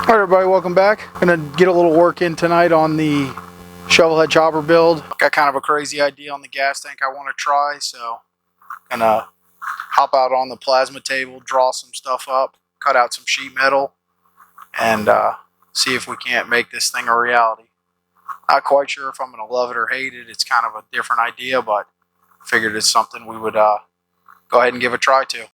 Alright everybody, welcome back. Gonna get a little work in tonight on the Shovelhead chopper build. Got kind of a crazy idea on the gas tank I want to try, so gonna hop out on the plasma table, draw some stuff up, cut out some sheet metal, and see if we can't make this thing a reality. Not quite sure if I'm gonna love it or hate it. It's kind of a different idea, but figured it's something we would go ahead and give a try to.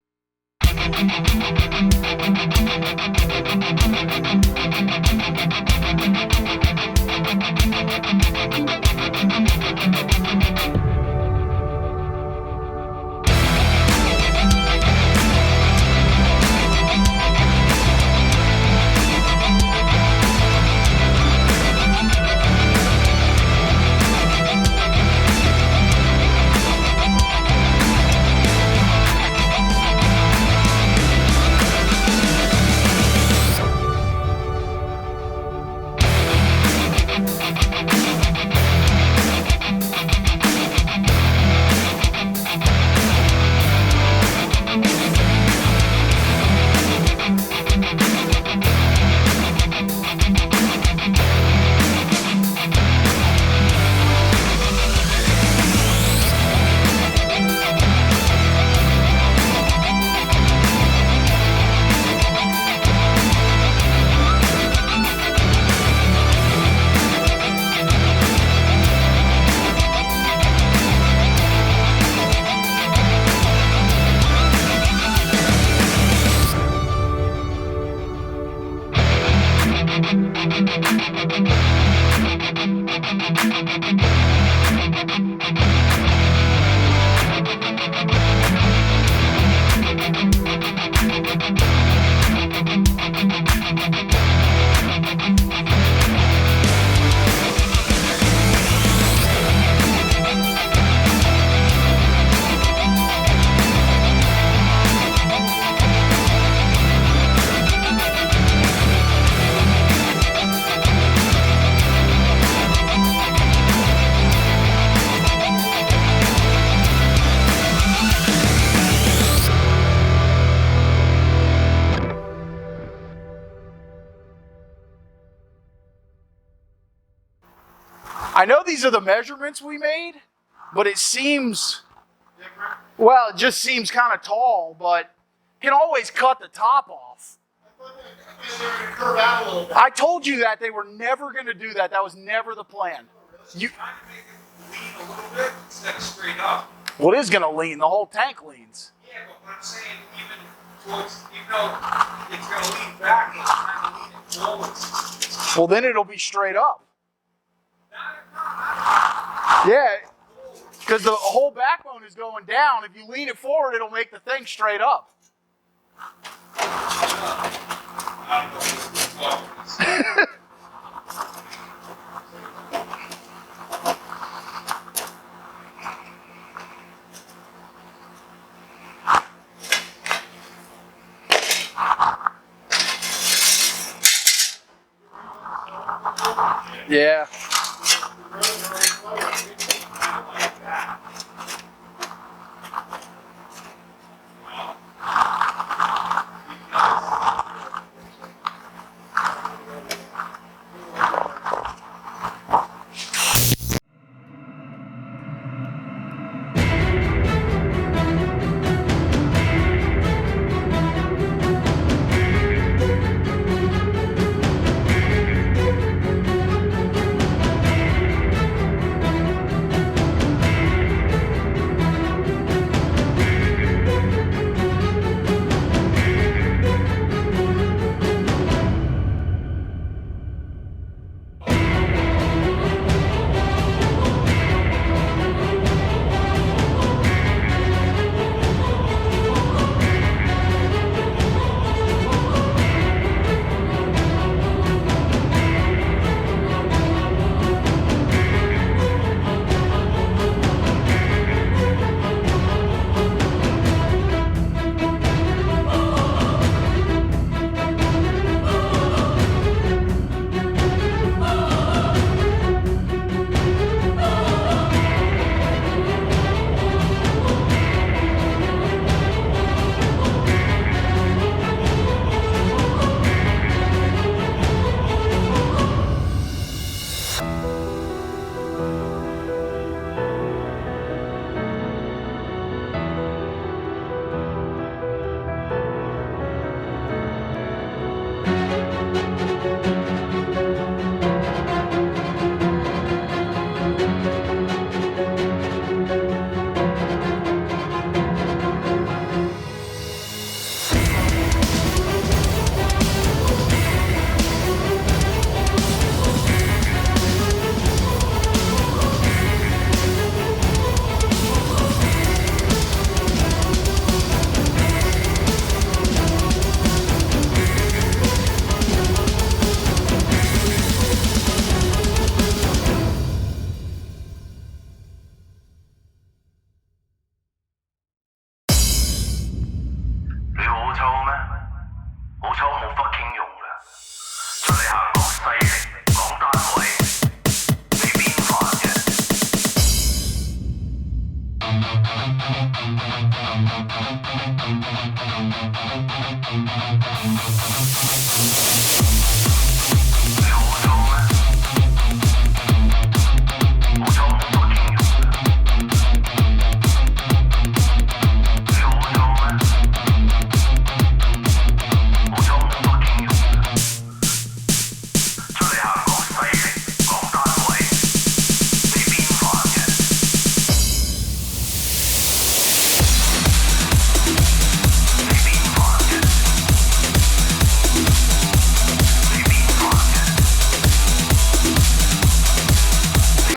I know these are the measurements we made, but it seems, well, it just seems kind of tall, but you can always cut the top off. I thought they were going to curve out a little bit. I told you that they were never going to do that. That was never the plan. You trying to make it lean a little bit instead of straight up. Well, it is going to lean. The whole tank leans. Yeah, but what I'm saying, even though it's going to lean back, it's trying to lean it forward. Well, then it'll be straight up. Yeah, because the whole backbone is going down. If you lean it forward, it'll make the thing straight up. Yeah.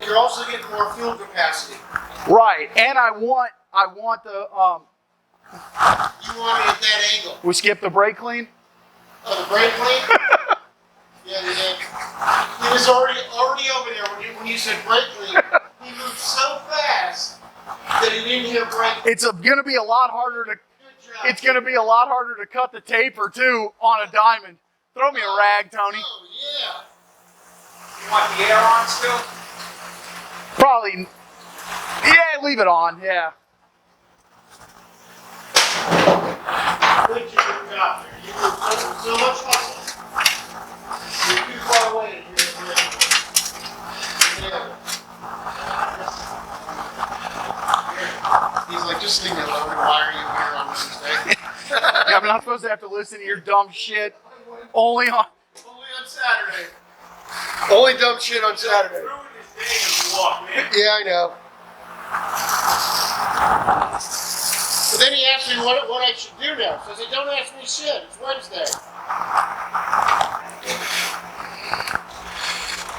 You're also getting more fuel capacity. Right, and I want the You want it at that angle. we skip the brake clean. Oh, the brake clean? Yeah, he was already over there when you said brake clean. He moved so fast that he didn't hear brake. It's gonna be a lot harder to. Good job. It's gonna be a lot harder to cut the taper too on a diamond. Throw me a rag, Tony. Oh, yeah. You want the air on still? Probably. Yeah, leave it on. Yeah. Good job there. You moved so much muscle. You're too far away to hear the brake. Yeah. He's like, just leave me alone. Why are you here on Wednesday? Yeah, I'm not supposed to have to listen to your dumb shit. Only on. Only on Saturday. Only dumb shit on Saturday. Ruined his day as you walked in. Yeah, I know. But then he asked me what I should do now. So I said, don't ask me shit. It's Wednesday.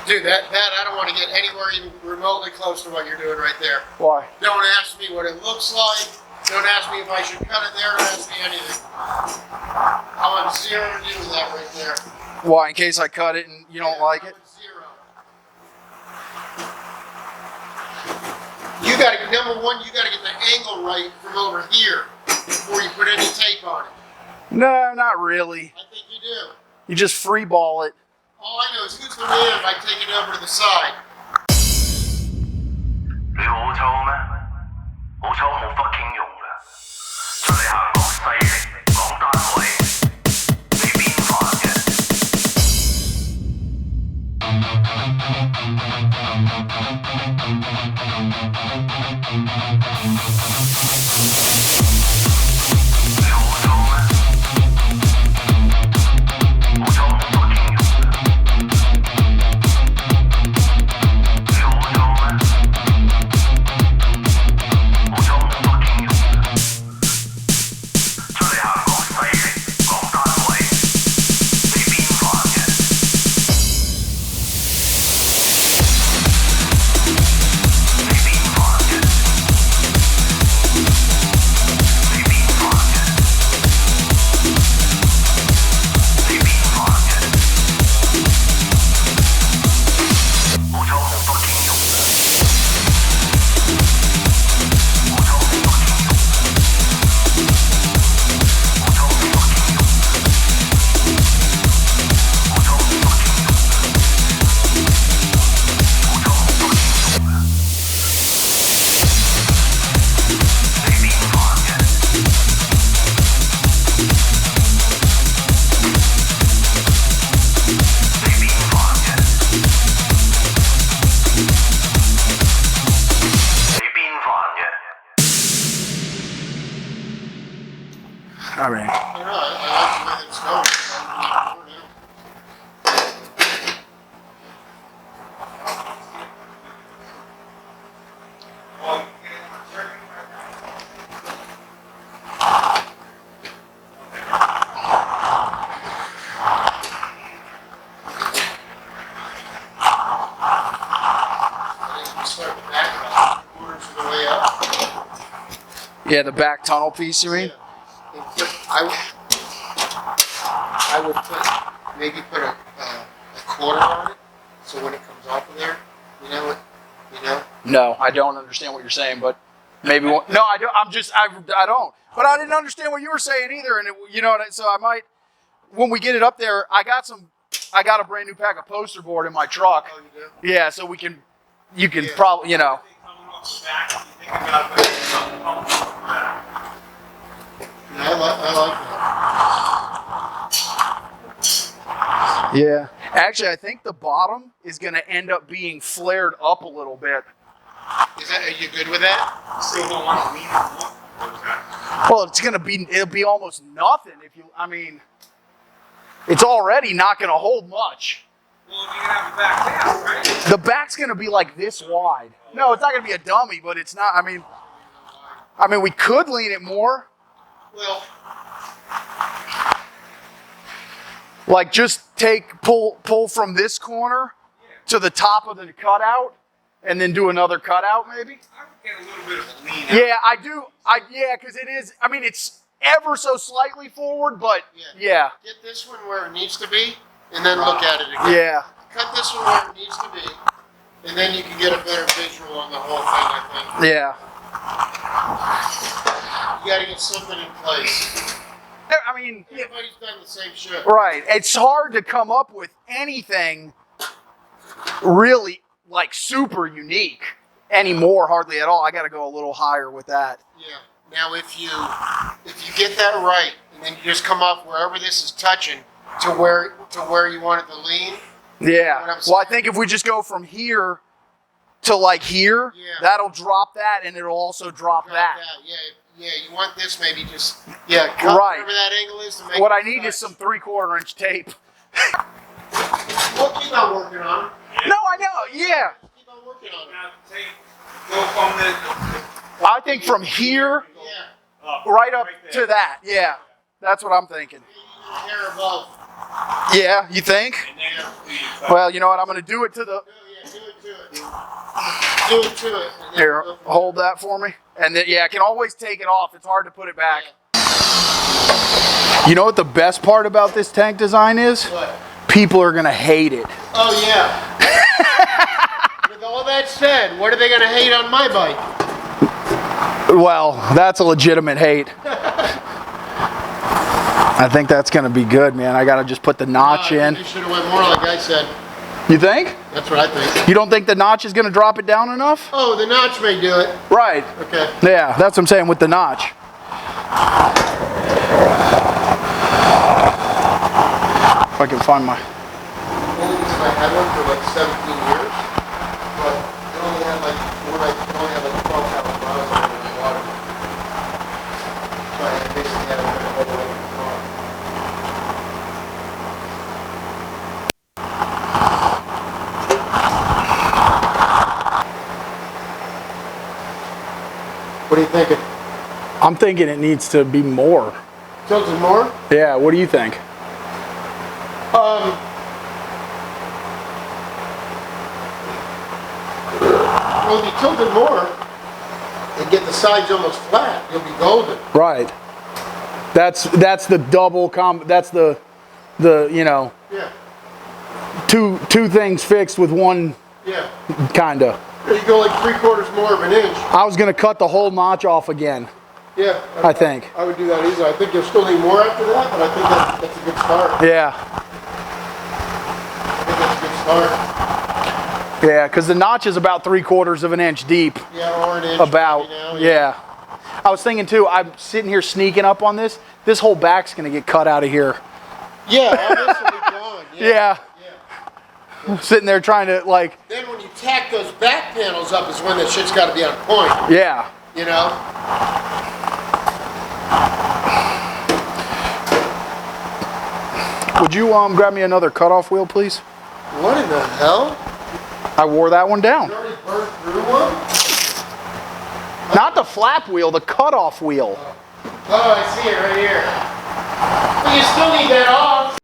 Dude, that I don't want to get anywhere even remotely close to what you're doing right there. Why? Don't ask me what it looks like. Don't ask me if I should cut it there. Don't ask me anything. I want zero to do with that right there. Why? In case I cut it and you don't like it. Zero. You got to, number one, you got to get the angle right from over here before you put any tape on it. No, not really. I think you do. You just free ball it. All I know is who's the man by taking it over to the side. 你好臭咩？好臭冇 fucking 用㗎，出嚟行講勢力，講單位，你邊煩嘅？你好臭咩？好臭冇 fucking 用㗎。 I mean, I don't know. I like the way that it's going. Oh, you get it on turkey. I think we start the back about quarters of the way up. yeah, the back tunnel piece, you mean? Yeah. And I would put maybe put a quarter on it, so when it comes off of there, you know what, No, I don't understand what you're saying, but maybe no, I don't. I don't. But I didn't understand what you were saying either, and you know what? So I might, when we get it up there, I got a brand new pack of poster board in my truck. Oh, you do? Yeah, so you can Yeah. probably, you know. Coming off the back, if you think about putting something coming off the back. Yeah, I like that. Yeah. Actually, I think the bottom is going to end up being flared up a little bit. Are you good with that? You still don't want to lean it more? What was that? Well, it'll be almost nothing if you, I mean, it's already not going to hold much. Well, if you're going to have it back down, right? The back's going to be like this wide. No, it's not going to be a dummy, but it's not, I mean, we could lean it more. Well, Like just pull from this corner to the top of the cutout and then do another cutout maybe. I would get a little bit of a lean out. Yeah, I do. Because it is, I mean, it's ever so slightly forward, but yeah. get this one where it needs to be, and then look at it again. Yeah. Cut this one where it needs to be, and then you can get a better visual on the whole thing, I think. Yeah. You gotta get something in place. I mean, Everybody's done the same shit. right. It's hard to come up with anything really like super unique anymore, hardly at all. I got to go a little higher with that. Yeah. Now, if you get that right, and then you just come up wherever this is touching to where you want it to lean. Yeah. Well, I think if we just go from here to like here, that'll drop that, and it'll also drop that. Yeah. You want this maybe just cut Right. whatever that angle is to make. What it I need is touch. some 3/4 inch tape. We'll keep on working on it. No, I know. Yeah. Keep on working on it. Now, go from the I think from here Yeah. right up to that. Yeah. That's what I'm thinking. Hair above. Yeah, you think? and then do your cut. Well, you know what? I'm going to do it to the... Do it to it. Do it to it. And then Here, go from hold that for me. And then, I can always take it off. It's hard to put it back. You know what the best part about this tank design is? What? People are going to hate it. Oh, yeah. With all that said, what are they going to hate on my bike? Well, that's a legitimate hate. I think that's going to be good, man. I got to just put the notch in. You should have went more like I said. You think? That's what I think. You don't think the notch is going to drop it down enough? Oh, the notch may do it. Right. Okay. Yeah, that's what I'm saying with the notch. If I can find my... Only because I had one for like 17 years, but it only had like 12,000 miles on it in the water. So I basically had it all the way to the car. What are you thinking? I'm thinking it needs to be more. Tilted more? Yeah, what do you think? Well, if you tilt it more and get the sides almost flat, you'll be golden. Right. That's the double that's the you know, Yeah. two things fixed with one Yeah. kinda. You go like 3/4 more of an inch. I was gonna cut the whole notch off again. Yeah. I think. I would do that easily. I think you'll still need more after that, but I think that's a good start. Yeah. I think that's a good start. Yeah, because the notch is about 3/4 of an inch deep. Yeah, or an inch. About. maybe now, Yeah. I was thinking too, I'm sitting here sneaking up on this. This whole back's gonna get cut out of here. Yeah, all this will be gone. Yeah. Sitting there trying to like, Then when you tack those back panels up is when the shit's got to be on point. yeah. You know? Would you grab me another cutoff wheel, please? What in the hell? I wore that one down. You already burned through one? Not the flap wheel, the cutoff wheel. Oh, I see it right here. Well, you still need that off.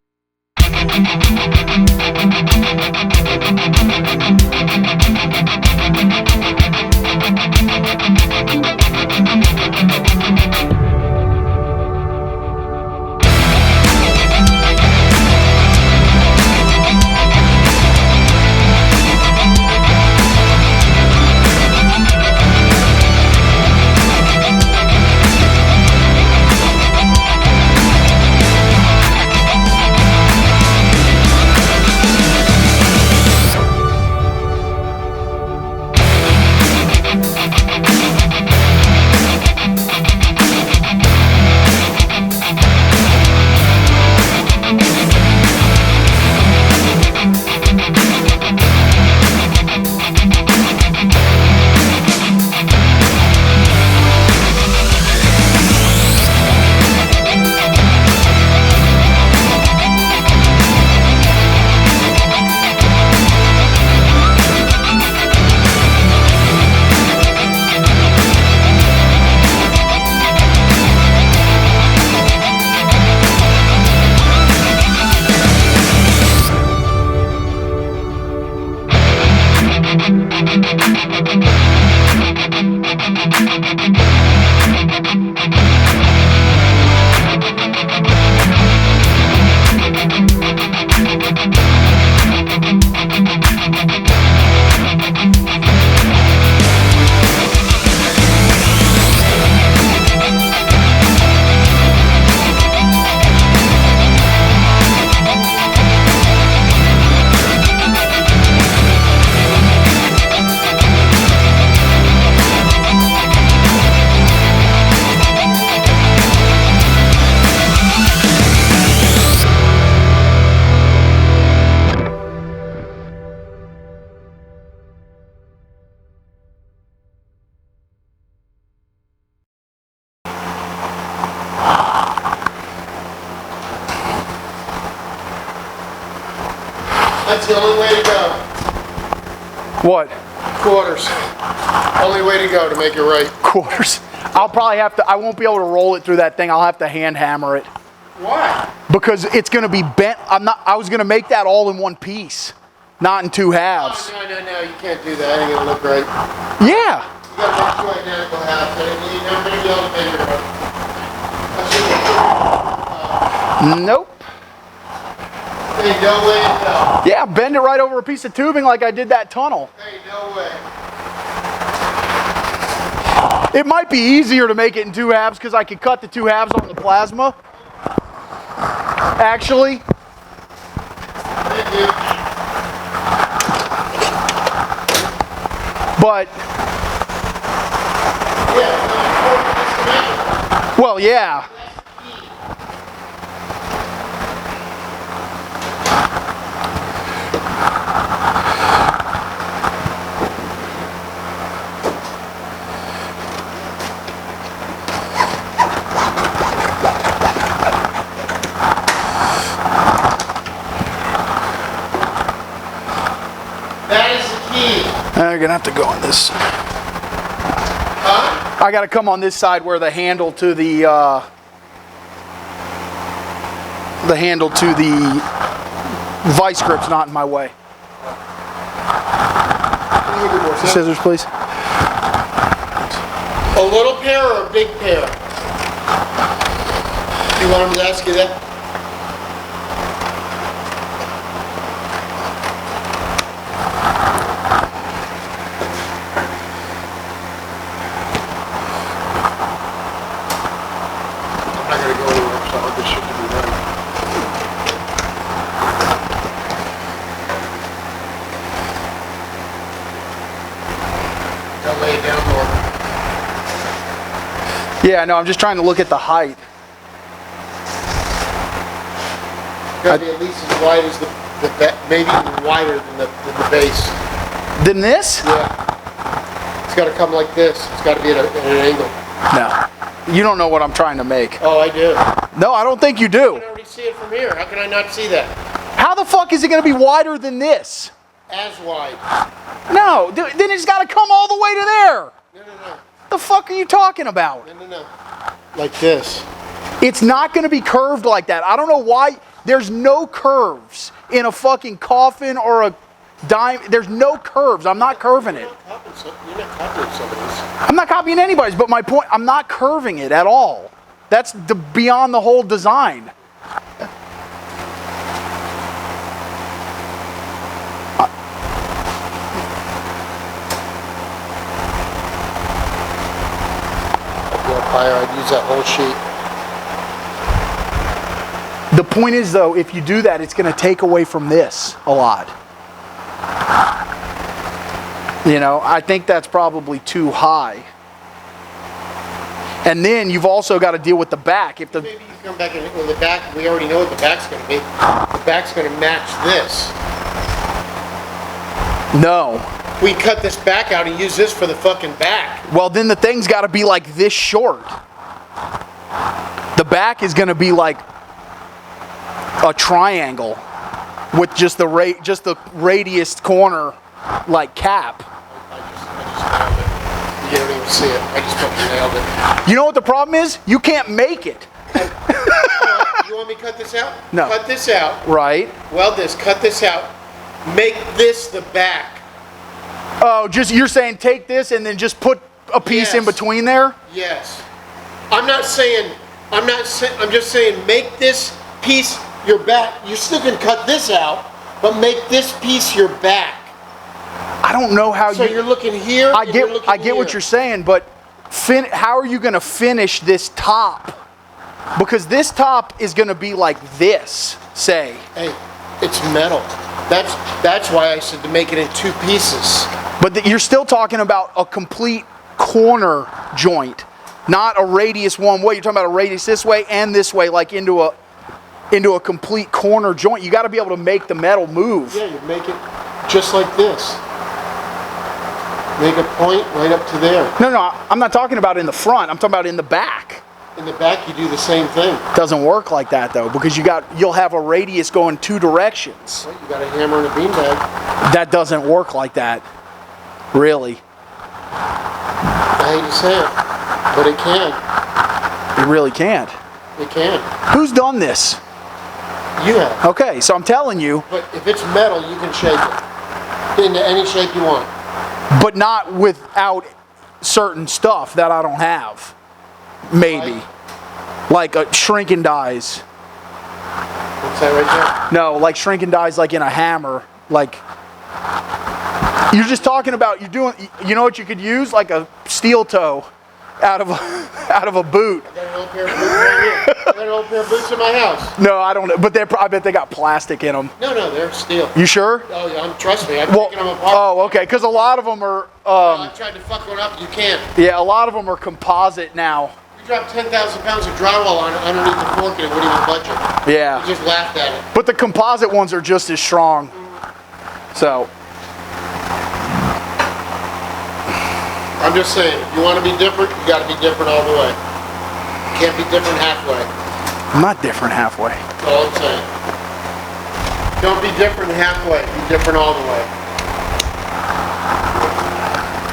That's the only way to go. What? Quarters. Only way to go to make it right. Quarters. I'll probably have to, I won't be able to roll it through that thing. I'll have to hand hammer it. Why? Because it's going to be bent. I was going to make that all in one piece, not in two halves. Oh, no, you can't do that. It ain't gonna look right. Yeah. You gotta make two identical halves. And you never be able to measure it. Nope. Hey, no way in hell. Yeah, bend it right over a piece of tubing like I did that tunnel. Hey, no way. It might be easier to make it in two halves because I could cut the two halves on the plasma. Actually. Thank you. But, Yeah, it's not important just to measure. well, yeah. That is the key. I'm going to have to go on this. Huh? I got to come on this side where the handle to the vice grip's not in my way. Can you give me more scissors? Scissors, please. A little pair or a big pair? You want him to ask you that? I'm not gonna go anywhere, so I'll just shit to be done. Gotta lay it down more. Yeah, no, I'm just trying to look at the height. Gotta be at least as wide as the maybe even wider than the base. Than this? Yeah. It's gotta come like this. It's gotta be at an angle. No. You don't know what I'm trying to make. Oh, I do. No, I don't think you I do. can already see it from here. How can I not see that? How the fuck is it going to be wider than this? As wide. No, then it's got to come all the way to there. No. The fuck are you talking about? No. Like this. It's not going to be curved like that. I don't know why. There's no curves in a fucking coffin or a dime. There's no curves. I'm not curving it. You're not copying somebody's. I'm not copying anybody's, but my point, I'm not curving it at all. That's beyond the whole design. I'd use that whole sheet. The point is, though, if you do that, it's going to take away from this a lot. You know, I think that's probably too high. And then you've also got to deal with the back. If the Maybe you come back and with the back, we already know what the back's going to be. The back's going to match this. no, We cut this back out and use this for the fucking back. well, then the thing's got to be like this short. The back is going to be like a triangle with just the radius corner like cap. I just nailed it. You don't even see it. I just fucking nailed it. You know what the problem is? You can't make it. You want me to cut this out? No. Cut this out. Right? Weld this. Cut this out. Make this the back. Oh, just you're saying take this and then just put a piece in Yes. between there? Yes. I'm just saying make this piece your back. You still can cut this out, but make this piece your back. I don't know how So you're looking here. I and you're get looking what here. you're saying, but how are you going to finish this top? Because this top is going to be like this, say. Hey, it's metal. That's why I said to make it in two pieces. But you're still talking about a complete corner joint, not a radius one way. You're talking about a radius this way and this way, like into a complete corner joint. You got to be able to make the metal move. Yeah, you make it just like this. Make a point right up to there. No, I'm not talking about in the front. I'm talking about in the back. In the back, you do the same thing. Doesn't work like that though, because you'll have a radius going 2 directions. Well, you got a hammer and a beanbag. That doesn't work like that. Really. I hate to say it, but it can. It really can't. It can. Who's done this? You have. Okay, so I'm telling you, But if it's metal, you can shape it into any shape you want. but not without certain stuff that I don't have. Maybe. Like a shrink and dies. What's that right No, like shrink and dies like in a hammer. Like, you're just talking about, you know what you could use? Like a steel toe out of a boot. there? I got an old pair of boots right here. I got an old pair of boots in my house. No, I don't know, but I bet they got plastic in them. No, they're steel. You sure? Oh, yeah, trust me. I've Well, taken them apart. oh, okay, because a lot of them are, I tried to fuck one up. You can't. yeah, a lot of them are composite now. You drop 10,000 pounds of drywall on underneath the fork and it wouldn't even budge it. Yeah. You just laughed at it. But the composite ones are just as strong. So, I'm just saying, if you want to be different, you got to be different all the way. You can't be different halfway. I'm not different halfway. That's all I'm saying. Don't be different halfway. Be different all the way.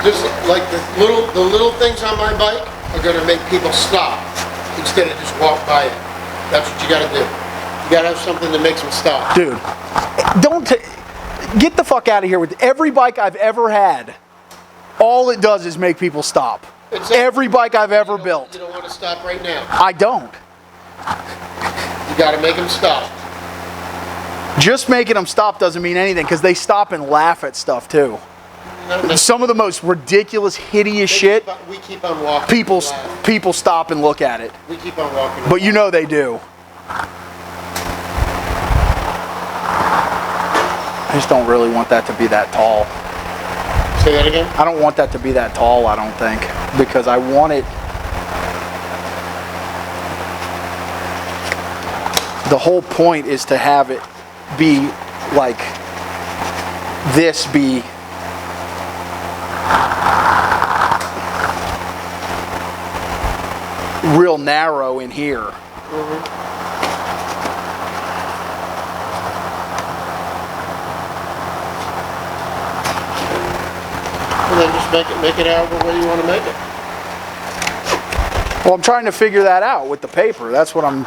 Just like the little things on my bike are going to make people stop instead of just walk by it. That's what you got to do. You got to have something that makes them stop. Dude, get the fuck out of here with every bike I've ever had. All it does is make people stop. Every bike I've ever built. You don't want to stop right now. I don't. You got to make them stop. Just making them stop doesn't mean anything because they stop and laugh at stuff too. Some of the most ridiculous, hideous shit, We keep on walking. people stop and look at it. We keep on walking. But you know they do. I just don't really want that to be that tall. Say that again? I don't want that to be that tall, I don't think. Because I want it... The whole point is to have it be like... This be... real narrow in here. And then just make it however way you want to make it. Well, I'm trying to figure that out with the paper. That's what I'm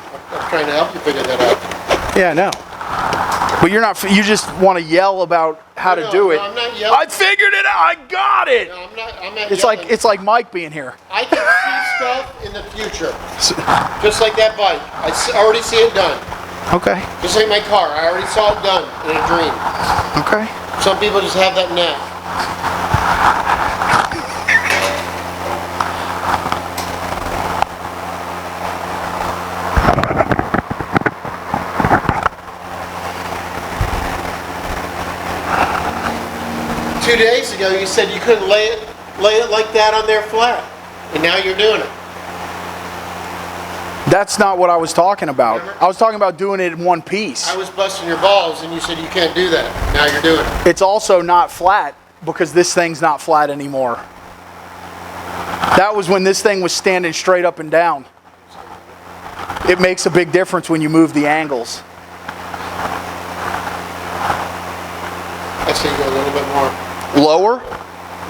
trying to help you figure that out. Yeah, I know. But you're not, you just want to yell about how to do it. No, I'm not yelling. I figured it out. I got it. No, I'm not It's yelling. like Mike being here. I can see stuff in the future. Just like that bike. I already see it done. Okay. Just like my car. I already saw it done in a dream. Okay. Some people just have that knack. 2 days ago you said you couldn't lay it like that on there flat, and now you're doing it. That's not what I was talking about. Remember? I was talking about doing it in one piece. I was busting your balls and you said you can't do that. Now you're doing it. It's also not flat because this thing's not flat anymore. That was when this thing was standing straight up and down. It makes a big difference when you move the angles. I say go a little bit more. Lower?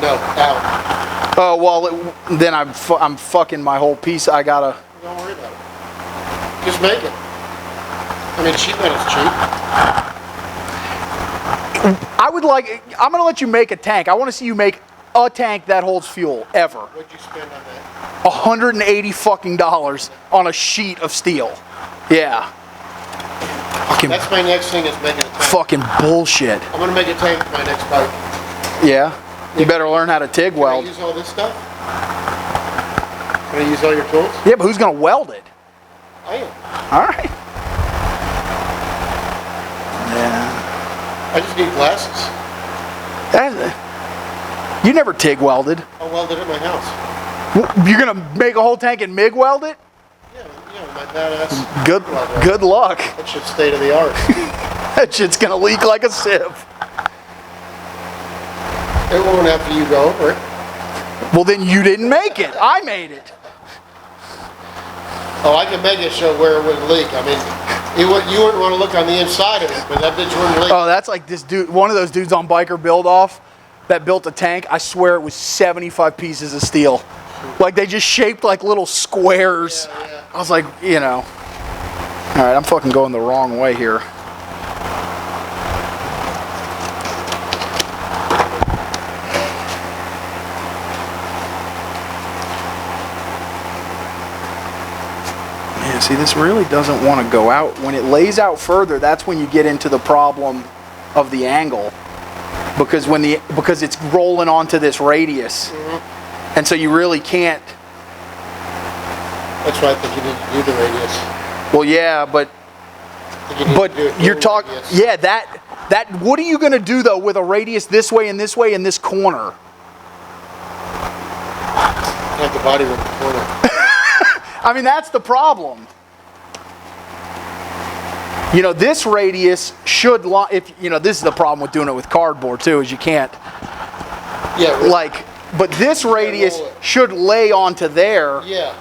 No, out. Oh, well, then I'm fucking my whole piece. I gotta... Don't worry about it. Just make it. I mean, sheet metal's cheap. I would like... I'm gonna let you make a tank. I want to see you make a tank that holds fuel, ever. What'd you spend on that? $180 fucking dollars on a sheet of steel. Yeah. Fucking, That's my next thing is making a tank. fucking bullshit. I'm gonna make a tank for my next bike. Yeah? You better learn how to TIG Can I weld. use all this stuff? Can I use all your tools? Yeah, but who's gonna weld it? I am. Alright. Yeah. I just need glasses. You never TIG welded. I'll weld it at my house. You're gonna make a whole tank and MIG weld it? Yeah, my badass. Good luck. That shit's state of the art. That shit's gonna leak like a sieve. It won't after you go over it. Well, then you didn't make it. I made it. Oh, I can make it show where it wouldn't leak. I mean, you wouldn't want to look on the inside of it, but that bitch wouldn't leak. Oh, that's like this dude, one of those dudes on Biker Build Off that built a tank. I swear it was 75 pieces of steel. Like they just shaped like little squares. Yeah, yeah. I was like, you know. All right, I'm fucking going the wrong way here. Man, see, this really doesn't want to go out. When it lays out further, that's when you get into the problem of the angle. Because it's rolling onto this radius. Mm-hmm. And so you really can't. That's why I think you need to do the radius. Well, yeah, but you're talking. Yeah, that. What are you gonna do though with a radius this way and this way and this corner? Have the body with the corner. I mean, that's the problem. You know, this radius should, if you know, this is the problem with doing it with cardboard too, is you can't. Yeah. Like, but this radius should lay onto there. Yeah.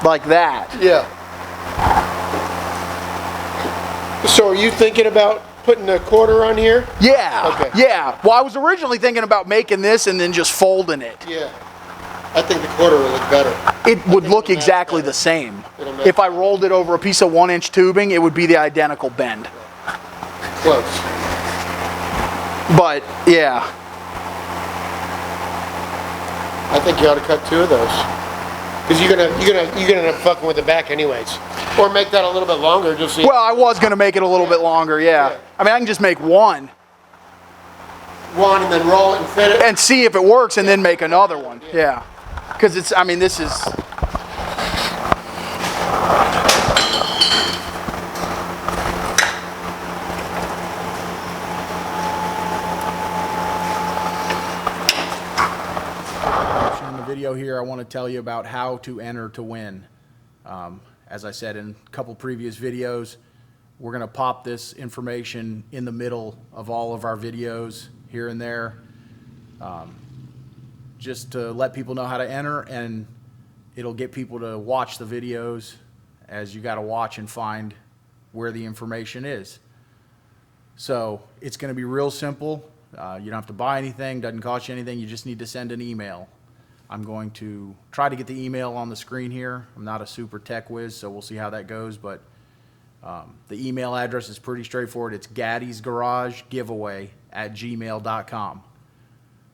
Like that. Yeah. So are you thinking about putting a quarter on here? Yeah. Okay. Yeah. Well, I was originally thinking about making this and then just folding it. Yeah. I think the quarter will look better. It would look exactly the same. If I rolled it over a piece of 1-inch tubing, it would be the identical bend. Close. But yeah. I think you ought to cut 2 of those. Because you're gonna end up fucking with the back anyways. Or make that a little bit longer, just so. Well, I was gonna make it a little bit longer, yeah. I mean, I can just make one. One and then roll it and fit it. And see if it works, and then make another one. Yeah. Because it's, I mean, this is. In the video here, I want to tell you about how to enter to win. As I said in a couple previous videos, we're going to pop this information in the middle of all of our videos here and there. Just to let people know how to enter, and it'll get people to watch the videos, as you got to watch and find where the information is. So it's going to be real simple. You don't have to buy anything, doesn't cost you anything. You just need to send an email. I'm going to try to get the email on the screen here. I'm not a super tech whiz, so we'll see how that goes, but the email address is pretty straightforward. It's gaddysgaragegiveaway@gmail.com.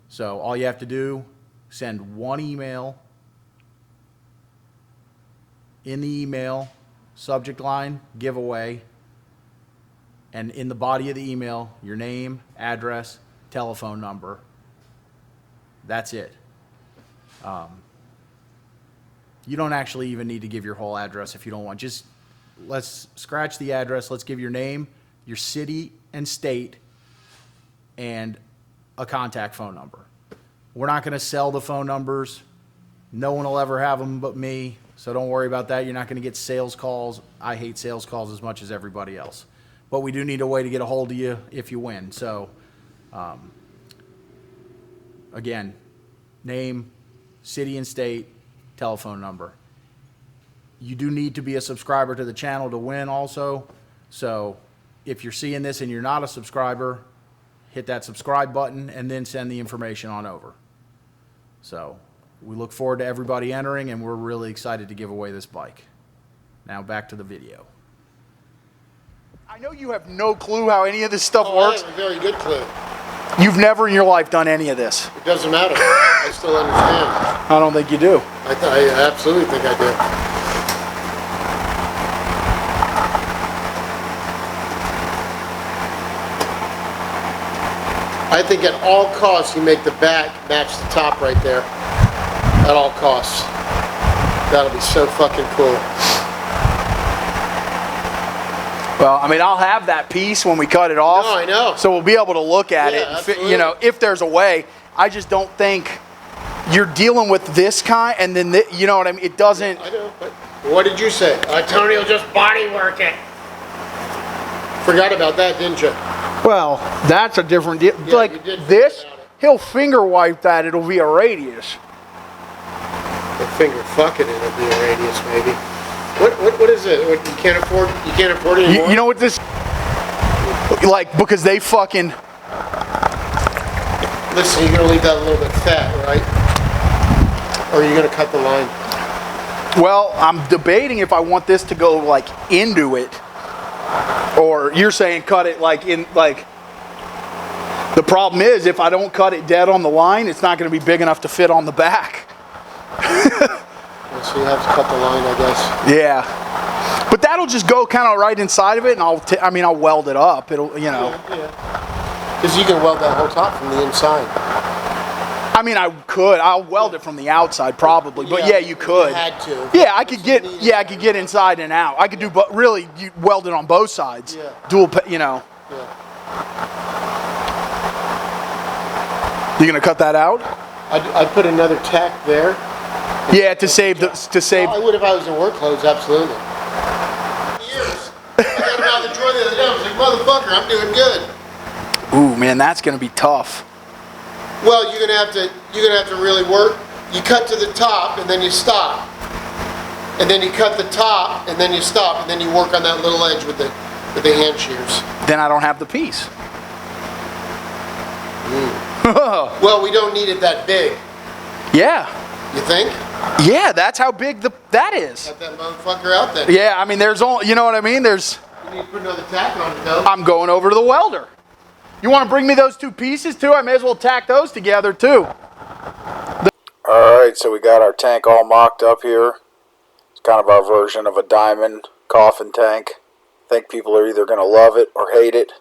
So all you have to do, send one email. In the email, subject line, giveaway, and in the body of the email, your name, address, telephone number. That's it. You don't actually even need to give your whole address if you don't want. Just let's scratch the address. Let's give your name, your city and state, and a contact phone number. We're not going to sell the phone numbers. No one will ever have them but me, so don't worry about that. You're not going to get sales calls. I hate sales calls as much as everybody else. But we do need a way to get a hold of you if you win. So, again, name, city and state, telephone number. You do need to be a subscriber to the channel to win also. So if you're seeing this and you're not a subscriber, hit that subscribe button and then send the information on over. So we look forward to everybody entering, and we're really excited to give away this bike. Now back to the video. I know you have no clue how any of this stuff works. I have a very good clue. You've never in your life done any of this. It doesn't matter. I still understand. I don't think you do. I absolutely think I do. I think at all costs you make the back match the top right there. At all costs. That'll be so fucking cool. Well, I mean, I'll have that piece when we cut it off. No, I know. So we'll be able to look at it. And you know, if there's a way. I just don't think you're dealing with this kind, and then you know what I mean. It doesn't. I know. But what did you say? Tony will just body work it. Forgot about that, didn't you? Well, that's a different deal. Yeah, like you did forget this, about it. he'll finger wipe that. It'll be a radius. The finger fucking it'll be a radius, maybe. What what is it? What, you can't afford it anymore? You know what this, like, because they fucking, Listen, you're gonna leave that a little bit fat, right? Or are you gonna cut the line? well, I'm debating if I want this to go like into it, or you're saying cut it like in, like, the problem is if I don't cut it dead on the line, it's not going to be big enough to fit on the back. So you have to cut the line, I guess. Yeah, but that'll just go kind of right inside of it, and I'll weld it up. It'll, you know. Yeah. Because you can weld that whole top from the inside. I mean, I'll weld it from the outside probably, but yeah, you could. You had to. Yeah, I could get inside and out. I could do, but really, you weld it on both sides. Yeah. Dual, you know. Yeah. You gonna cut that out? I put another tack there. Yeah, to save. I would if I was in work clothes, absolutely. Years. I got him out of the drawer the other day. I was like, motherfucker, I'm doing good. Ooh, man, that's gonna be tough. Well, you're gonna have to really work. You cut to the top and then you stop, and then you cut the top and then you stop, and then you work on that little edge with the hand shears. Then I don't have the piece. Well, we don't need it that big. Yeah. You think? Yeah, that's how big that is. Cut that motherfucker out then. Yeah, I mean, there's only, you know what I mean? There's. You need to put another tack on it though. I'm going over to the welder. You want to bring me those two pieces too? I may as well tack those together too. Alright, so we got our tank all mocked up here. It's kind of our version of a diamond coffin tank. I think people are either going to love it or hate it.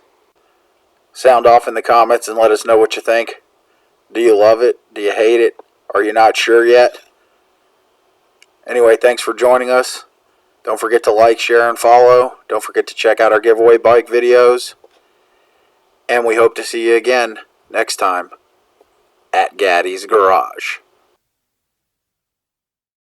Sound off in the comments and let us know what you think. Do you love it? Do you hate it? Are you not sure yet? Anyway, thanks for joining us. Don't forget to like, share, and follow. Don't forget to check out our giveaway bike videos. And we hope to see you again next time at Gaddy's Garage.